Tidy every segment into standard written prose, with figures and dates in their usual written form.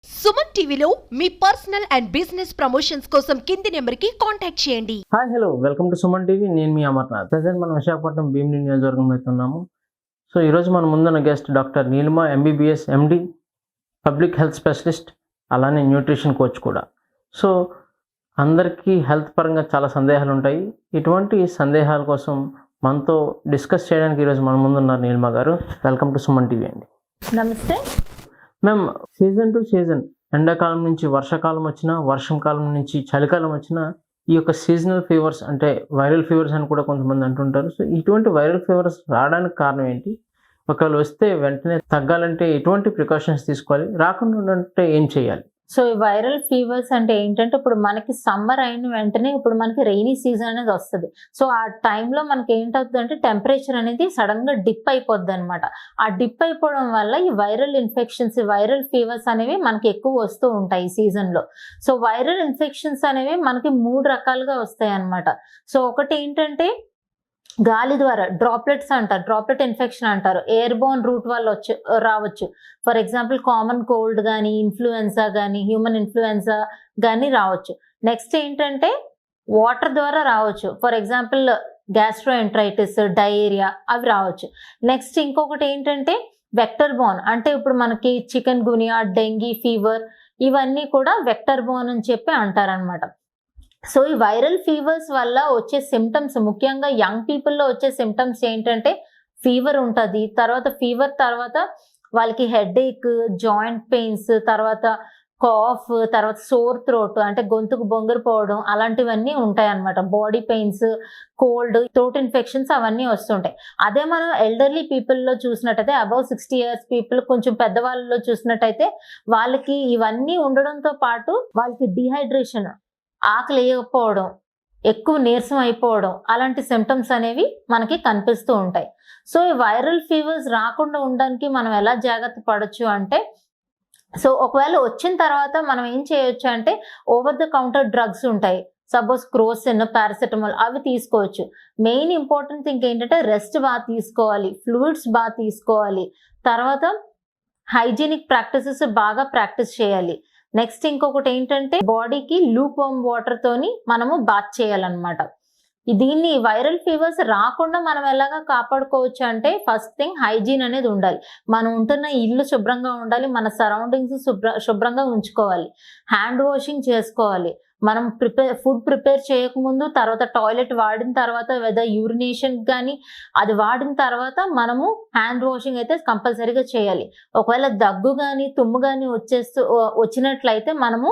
సుమన్ టీవీలో మీ personal and business promotions కోసం కింది నెంబర్కి కాంటాక్ట్ చేయండి. Hi hello welcome to Suman TV. నేను మీ అమర్నాథ్. ప్రజెంట్ మనం విశాఖపట్నం భీమిలి నియోజకవర్గంలో అయితే ఉన్నాము. సో ఈరోజు మనం ముందున్న guest doctor Neelima MBBS MD, public health specialist, అలానే న్యూట్రిషన్ కోచ్ కూడా. సో అందరికీ హెల్త్ పరంగా చాలా సందేహాలు ఉంటాయి. ఇటువంటి సందేహాల కోసం మనతో డిస్కస్ చేయడానికి ఈరోజు మన ముందున్నారు నీలిమ గారు. వెల్కమ్ టు సుమన్ టీవీ అండి. నమస్తే మ్యామ్, సీజన్ టు సీజన్, ఎండాకాలం నుంచి వర్షాకాలం వచ్చినా, వర్షంకాలం నుంచి చలికాలం వచ్చినా ఈ యొక్క సీజనల్ ఫీవర్స్ అంటే వైరల్ ఫీవర్స్ అని కూడా కొంతమంది అంటుంటారు. సో ఇటువంటి వైరల్ ఫీవర్స్ రావడానికి కారణం ఏంటి? ఒకవేళ వస్తే వెంటనే తగ్గాలంటే ఎటువంటి ప్రికాషన్స్ తీసుకోవాలి? రాకుండా ఉండాలంటే ఏం చేయాలి? సో ఈ వైరల్ ఫీవర్స్ అంటే ఏంటంటే ఇప్పుడు మనకి సమ్మర్ అయిన వెంటనే ఇప్పుడు మనకి రెయినీ సీజన్ అనేది వస్తుంది. సో ఆ టైంలో మనకి ఏంటవుతుంది అంటే టెంపరేచర్ అనేది సడన్ గా డిప్ అయిపోద్ది అనమాట. ఆ డిప్ అయిపోవడం వల్ల ఈ వైరల్ ఇన్ఫెక్షన్స్, వైరల్ ఫీవర్స్ అనేవి మనకి ఎక్కువ వస్తూ ఉంటాయి ఈ సీజన్ లో. సో వైరల్ ఇన్ఫెక్షన్స్ అనేవి మనకి 3 రకాలుగా వస్తాయి అనమాట. సో ఒకటి ఏంటంటే గాలి ద్వారా డ్రాప్లెట్స్ అంటారు, డ్రాప్లెట్ ఇన్ఫెక్షన్ అంటారు. ఎయిర్ బోర్న్ రూట్ వల్ల రావచ్చు. ఫర్ ఎగ్జాంపుల్ కామన్ కోల్డ్ కానీ, ఇన్ఫ్లుయెన్జా కానీ, హ్యూమన్ ఇన్ఫ్లుయెన్జా కానీ రావచ్చు. నెక్స్ట్ ఏంటంటే వాటర్ ద్వారా రావచ్చు. ఫర్ ఎగ్జాంపుల్ గ్యాస్ట్రోఎంట్రైటిస్, డయేరియా అవి రావచ్చు. నెక్స్ట్ ఇంకొకటి ఏంటంటే వెక్టర్ బోర్న్, అంటే ఇప్పుడు మనకి చికెన్ గునియా, డెంగీ ఫీవర్ ఇవన్నీ కూడా వెక్టర్ బోర్న్ అని చెప్పి అంటారనమాట. సో ఈ వైరల్ ఫీవర్స్ వల్ల వచ్చే సిమ్టమ్స్, ముఖ్యంగా యంగ్ పీపుల్లో వచ్చే సిమ్టమ్స్ ఏంటంటే ఫీవర్ ఉంటుంది, తర్వాత ఫీవర్ తర్వాత వాళ్ళకి హెడేక్, జాయింట్ పెయిన్స్, తర్వాత కాఫ్, తర్వాత సోర్ థ్రోట్ అంటే గొంతుకు బొంగరిపోవడం అలాంటివన్నీ ఉంటాయి అన్నమాట. Body pains, cold, throat infections అవన్నీ వస్తుంటాయి. అదే మనం ఎల్డర్లీ పీపుల్లో చూసినట్టయితే, అబౌవ్ 60 years పీపుల్, కొంచెం పెద్దవాళ్ళలో చూసినట్టయితే వాళ్ళకి ఇవన్నీ ఉండడంతో పాటు వాళ్ళకి డిహైడ్రేషన్, ఆకలి వేయకపోవడం, ఎక్కువ నీరసం అయిపోవడం అలాంటి సిమ్టమ్స్ అనేవి మనకి కనిపిస్తూ ఉంటాయి. సో ఈ వైరల్ ఫీవర్స్ రాకుండా ఉండడానికి మనం ఎలా జాగ్రత్త పడవచ్చు అంటే, సో ఒకవేళ వచ్చిన తర్వాత మనం ఏం చేయొచ్చు అంటే ఓవర్ ద కౌంటర్ డ్రగ్స్ ఉంటాయి. సపోజ్ క్రోసిన్, పారాసెటమాల్ అవి తీసుకోవచ్చు. మెయిన్ ఇంపార్టెంట్ థింగ్ ఏంటంటే రెస్ట్ బాగా తీసుకోవాలి, ఫ్లూయిడ్స్ బాగా తీసుకోవాలి, తర్వాత హైజీనిక్ ప్రాక్టీసెస్ బాగా ప్రాక్టీస్ చేయాలి. నెక్స్ట్ ఇంకొకటి ఏంటంటే బాడీకి లూప్ వామ్ వాటర్ తోని మనము బాత్ చేయాలన్నమాట. దీన్ని వైరల్ ఫీవర్స్ రాకుండా మనం ఎలాగా కాపాడుకోవచ్చు అంటే ఫస్ట్ థింగ్ హైజీన్ అనేది ఉండాలి. మనం ఉంటున్న ఇల్లు శుభ్రంగా ఉండాలి, మన సరౌండింగ్స్ శుభ్రంగా ఉంచుకోవాలి, హ్యాండ్ వాషింగ్ చేసుకోవాలి. మనం ఫుడ్ ప్రిపేర్ చేయకముందు, తర్వాత టాయిలెట్ వాడిన తర్వాత, లేదా యూరినేషన్ కానీ అది వాడిన తర్వాత మనము హ్యాండ్ వాషింగ్ అయితే కంపల్సరీగా చేయాలి. ఒకవేళ దగ్గు కానీ, తుమ్ము కానీ వచ్చినట్లయితే మనము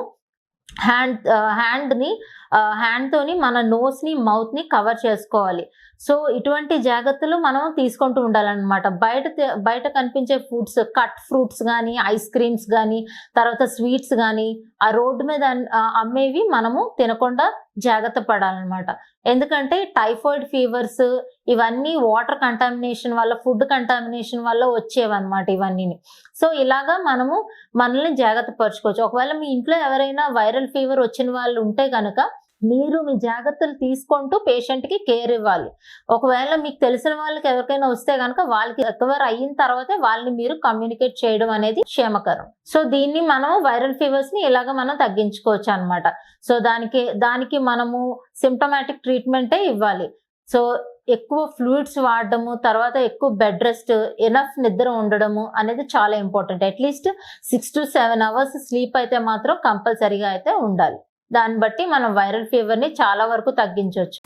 హ్యాండ్ తోని మన నోస్ ని, మౌత్ ని కవర్ చేసుకోవాలి. సో ఇటువంటి జాగ్రత్తలు మనం తీసుకుంటూ ఉండాలన్నమాట. బయట కనిపించే ఫుడ్స్, కట్ ఫ్రూట్స్ కానీ, ఐస్ క్రీమ్స్ కానీ, తర్వాత స్వీట్స్ కానీ, ఆ రోడ్డు మీద అమ్మేవి మనము తినకుండా జాగ్రత్త పడాలన్నమాట. ఎందుకంటే టైఫాయిడ్ ఫీవర్స్ ఇవన్నీ వాటర్ కంటామినేషన్ వల్ల, ఫుడ్ కంటామినేషన్ వల్ల వచ్చేవన్నమాట ఇవన్నీ. సో ఇలాగా మనము మనల్ని జాగ్రత్త పరుచుకోవచ్చు. ఒకవేళ మీ ఇంట్లో ఎవరైనా వైరల్ ఫీవర్ వచ్చిన వాళ్ళు ఉంటే కనుక మీరు మీ జాగ్రత్తలు తీసుకుంటూ పేషెంట్ కి కేర్ ఇవ్వాలి. ఒకవేళ మీకు తెలిసిన వాళ్ళకి ఎవరికైనా వస్తే కనుక వాళ్ళకి రికవర్ అయిన తర్వాతే వాళ్ళని మీరు కమ్యూనికేట్ చేయడం అనేది క్షేమకరం. సో దీన్ని మనం వైరల్ ఫీవర్స్ ని ఇలాగ మనం తగ్గించుకోవచ్చు అన్నమాట. సో దానికి మనము సిమ్టమాటిక్ ట్రీట్మెంటే ఇవ్వాలి. సో ఎక్కువ ఫ్లూయిడ్స్ వాడడము, తర్వాత ఎక్కువ బెడ్ రెస్ట్, ఎనఫ్ నిద్ర ఉండడము అనేది చాలా important. At least 6 to 7 hours sleep అయితే మాత్రం కంపల్సరీగా అయితే ఉండాలి. దాన్ని బట్టి మనం వైరల్ ఫీవర్ ని చాలా వరకు తగ్గించవచ్చు.